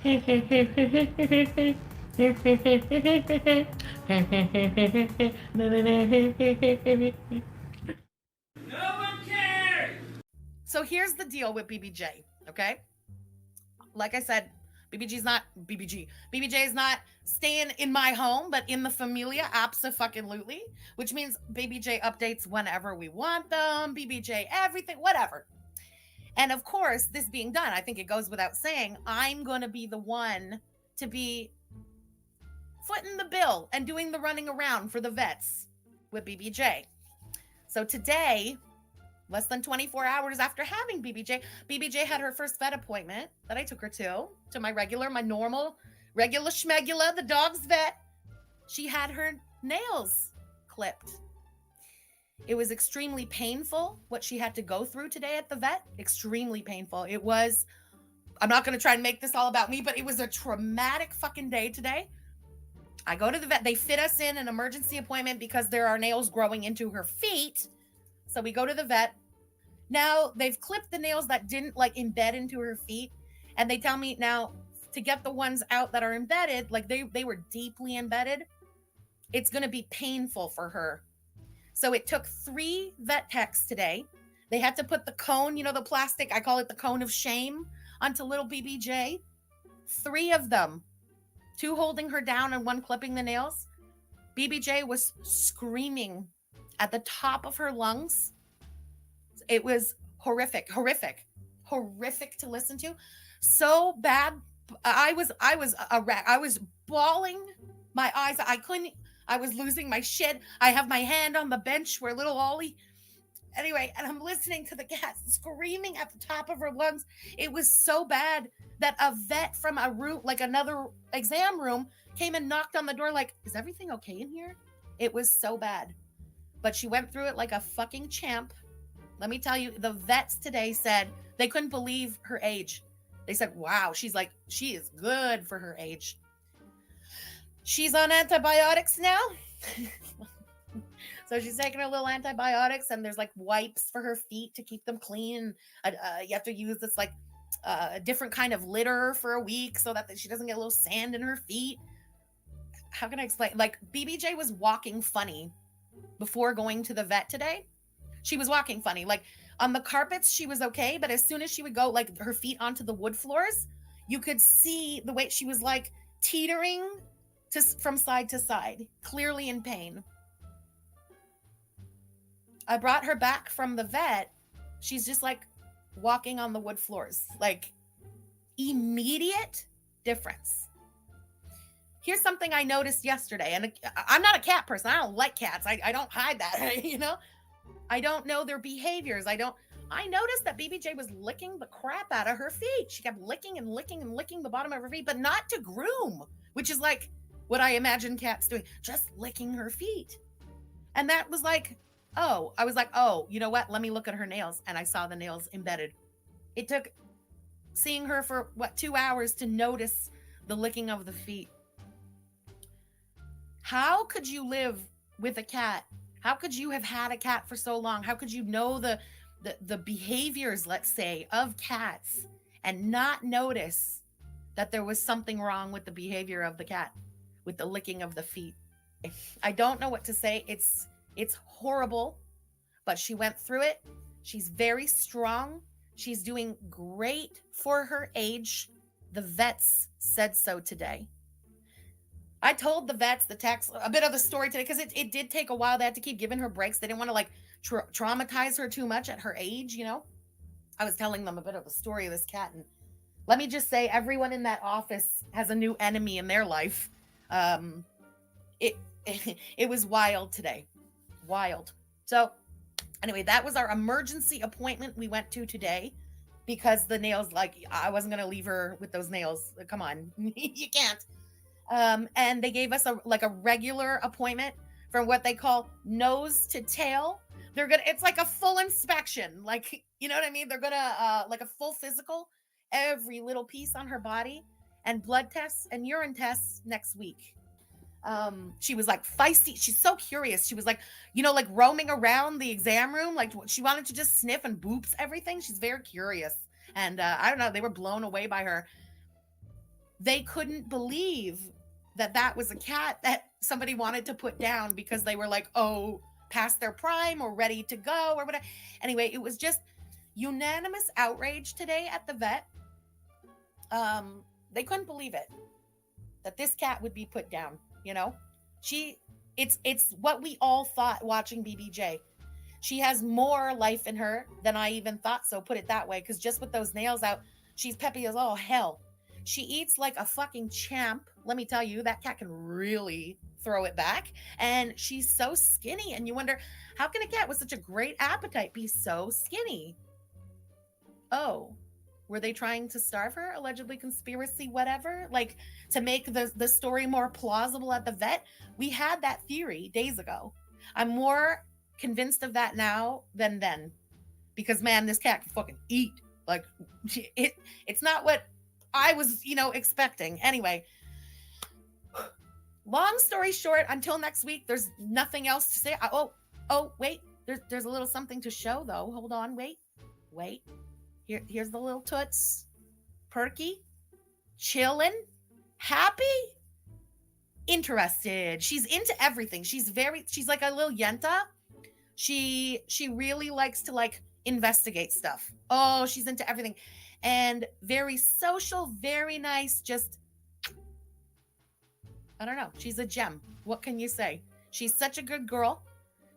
No one cares! So here's the deal with BBJ, okay? Like I said, BBJ is not staying in my home, but in the familia, abso-fucking-lutely, which means BBJ updates whenever we want them, BBJ everything, whatever. And of course, this being done, I think it goes without saying, I'm going to be the one to be footing the bill and doing the running around for the vets with BBJ. So today, less than 24 hours after having BBJ had her first vet appointment that I took her to my normal, regular schmegula, the dog's vet. She had her nails clipped. It was extremely painful what she had to go through today at the vet. Extremely painful. It was, I'm not going to try and make this all about me, but it was a traumatic fucking day today. I go to the vet. They fit us in an emergency appointment because there are nails growing into her feet. So we go to the vet. Now they've clipped the nails that didn't like embed into her feet. And they tell me now to get the ones out that are embedded, like they were deeply embedded, it's going to be painful for her. So it took 3 vet techs today. They had to put the cone, the plastic, I call it the cone of shame, onto little BBJ. 3 of them, 2 holding her down and 1 clipping the nails. BBJ was screaming at the top of her lungs. It was horrific to listen to. So bad. I was a wreck. I was bawling my eyes. I was losing my shit. I have my hand on the bench where little Ollie. Anyway, and I'm listening to the cat screaming at the top of her lungs. It was so bad that a vet from a room, like another exam room, came and knocked on the door like, is everything okay in here? It was so bad. But she went through it like a fucking champ. Let me tell you, the vets today said they couldn't believe her age. They said, wow, she is good for her age. She's on antibiotics now. So she's taking her little antibiotics, and there's like wipes for her feet to keep them clean. You have to use this like a different kind of litter for a week so that she doesn't get a little sand in her feet. How can I explain? Like BBJ was walking funny before going to the vet today. She was walking funny. Like on the carpets, she was okay. But as soon as she would go like her feet onto the wood floors, you could see the way she was like teetering from side to side, clearly in pain. I brought her back from the vet. She's just like walking on the wood floors, like immediate difference. Here's something I noticed yesterday, and I'm not a cat person. I don't like cats. I don't hide that, I don't know their behaviors. I noticed that BBJ was licking the crap out of her feet. She kept licking and licking and licking the bottom of her feet, but not to groom, which is like what I imagine cats doing, just licking her feet. And that was like, I was like, you know what? Let me look at her nails. And I saw the nails embedded. It took seeing her for 2 hours to notice the licking of the feet. How could you live with a cat? How could you have had a cat for so long? How could you know the behaviors, let's say, of cats and not notice that there was something wrong with the behavior of the cat, with the licking of the feet? I don't know what to say. It's horrible, but she went through it. She's very strong. She's doing great for her age. The vets said so today. I told the vets, the techs, a bit of the story today because it did take a while. They had to keep giving her breaks. They didn't want to like traumatize her too much at her age, I was telling them a bit of the story of this cat, and let me just say, everyone in that office has a new enemy in their life. It was wild today. Wild. So anyway, that was our emergency appointment we went to today because the nails, like I wasn't going to leave her with those nails. Come on, you can't. And they gave us a regular appointment from what they call nose to tail. It's like a full inspection. Like, you know what I mean? They're gonna, like a full physical, every little piece on her body, and blood tests and urine tests next week. She was like feisty. She's so curious. She was like, like roaming around the exam room. Like she wanted to just sniff and boops everything. She's very curious. And, I don't know, they were blown away by her. they couldn't believe that that was a cat that somebody wanted to put down because they were like, oh, past their prime or ready to go or whatever. Anyway, it was just unanimous outrage today at the vet. They couldn't believe it, that this cat would be put down, you know? It's what we all thought watching BBJ. She has more life in her than I even thought, so put it that way, because just with those nails out, she's peppy as all hell. She eats like a fucking champ. Let me tell you, that cat can really throw it back. And she's so skinny. And you wonder, how can a cat with such a great appetite be so skinny? Oh, were they trying to starve her? Allegedly conspiracy, whatever? Like, to make the story more plausible at the vet? We had that theory days ago. I'm more convinced of that now than then. Because, man, this cat can fucking eat. Like, it's not what I was, expecting. Anyway, long story short, until next week, there's nothing else to say. Wait, there's a little something to show, though. Hold on, wait. Here's the little toots. Perky, chillin', happy, interested. She's into everything. She's like a little yenta. She really likes to like investigate stuff. Oh, she's into everything. And very social, very nice. Just, I don't know. She's a gem. What can you say? She's such a good girl.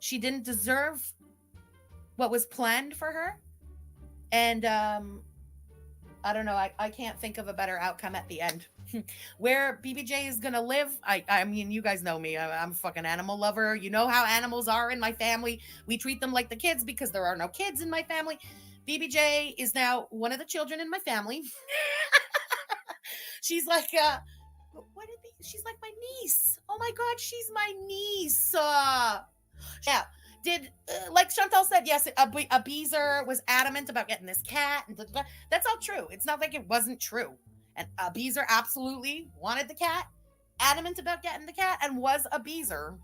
She didn't deserve what was planned for her. And I don't know. I can't think of a better outcome at the end. Where BBJ is going to live, I mean, you guys know me. I'm a fucking animal lover. You know how animals are in my family. We treat them like the kids because there are no kids in my family. BBJ is now one of the children in my family. She's like, she's like my niece. Oh my God, she's my niece. Yeah. Like Chantal said, yes, a Beezer was adamant about getting this cat. And that's all true. It's not like it wasn't true. And a Beezer absolutely wanted the cat, adamant about getting the cat, and was a Beezer.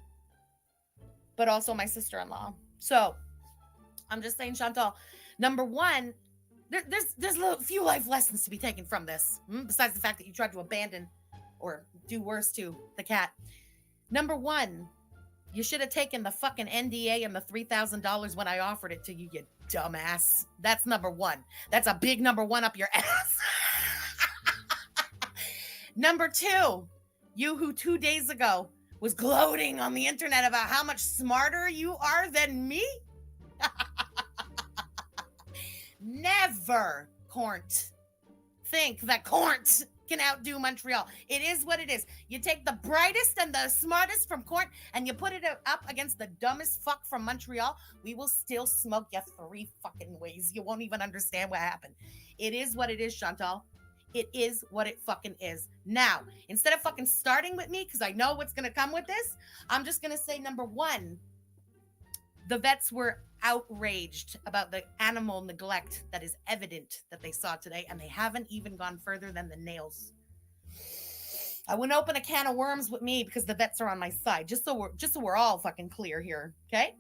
But also my sister-in-law. So I'm just saying, Chantal, number one, there's a few life lessons to be taken from this, besides the fact that you tried to abandon or do worse to the cat. Number one, you should have taken the fucking NDA and the $3,000 when I offered it to you, you dumbass. That's number one. That's a big number one up your ass. Number two, you who 2 days ago was gloating on the internet about how much smarter you are than me. Never, Cornt, think that Cornt can outdo Montreal. It is what it is. You take the brightest and the smartest from Cornt and you put it up against the dumbest fuck from Montreal, we will still smoke you 3 fucking ways. You won't even understand what happened. It is what it is, Chantal. It is what it fucking is. Now, instead of fucking starting with me, because I know what's going to come with this, I'm just going to say, number one, the vets were outraged about the animal neglect that is evident that they saw today, and they haven't even gone further than the nails. I wouldn't open a can of worms with me because the vets are on my side, just so we're all fucking clear here, okay?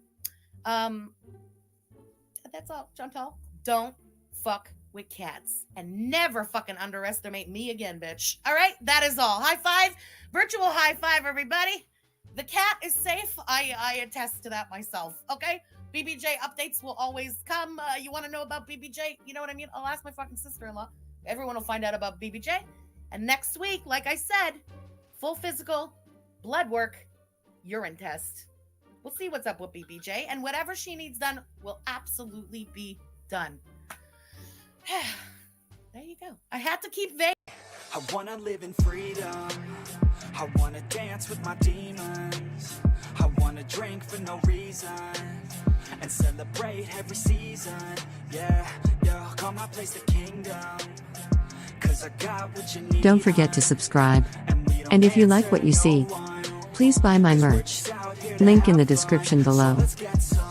That's all, Chantal. Don't fuck with cats, and never fucking underestimate me again, bitch. All right, that is all. High five, virtual high five, everybody. The cat is safe. I attest to that myself. Okay, BBJ updates will always come. You want to know about BBJ? You know what I mean? I'll ask my fucking sister-in-law. Everyone will find out about BBJ. And next week, like I said, full physical, blood work, urine test. We'll see what's up with BBJ, and whatever she needs done will absolutely be done. There you go. I had to keep vague. I wanna live in freedom. I wanna dance with my demons. I wanna drink for no reason and celebrate every season. Yeah, call my place the kingdom. 'Cause I got what you need. Don't forget to subscribe. And if you like what you see, please buy my merch. Link in the description below. Let's get some